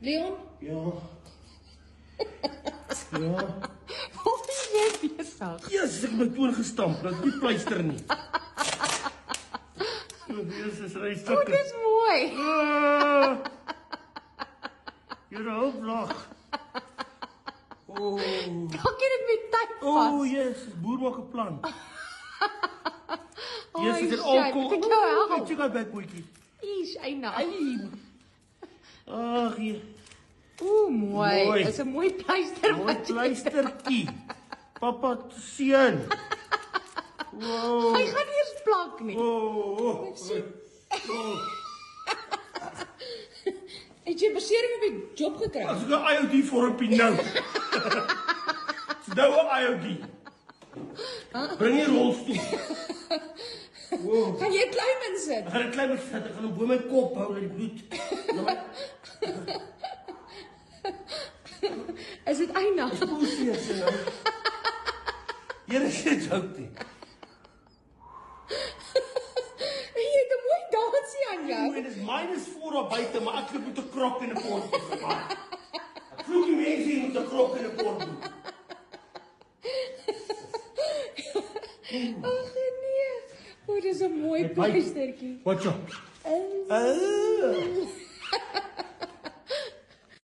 Leon? Ja. Ja. Wat is jy besig? Yes, ek het my toon gestamp, dat is nie pleister nie. Jezus, hy O, stuk. dis mooi. You're a hooplag. Oh. Pak jy dit met tyd vas? Oh, yes, boer maak 'n plan. Oh, Yes, is dit shit, alcohol? ek jou help. Kijk, check out back, boetjie. Ish, eina. Ag, hier. Oeh, mooi. Mooi. Dis 'n mooi pleister. Mooi pleistertjie. Papa seun. Wow. Hy gaan nie eers plak nie. Oh. Het jy besering op die job gekry? As ek 'n IOD vormpie nou. Nou 'n IOD. Bring die rolstoel. Wow. Gaan jy klein insit? Ek gaan 'n klein bietjie sit, ek gaan hom bo my kop hou dat die bloed. Is dit eina? Hoe sê jy nou? Here shit out nie. Jy het 'n mooi dansie aan jou. Dit is -4 daar buite, maar ek loop met 'n krok en 'n port gemaak. Ek vloek die mense hier met 'n krok en 'n port. Ag nee. O, dis 'n mooi pleistertjie. Watch out.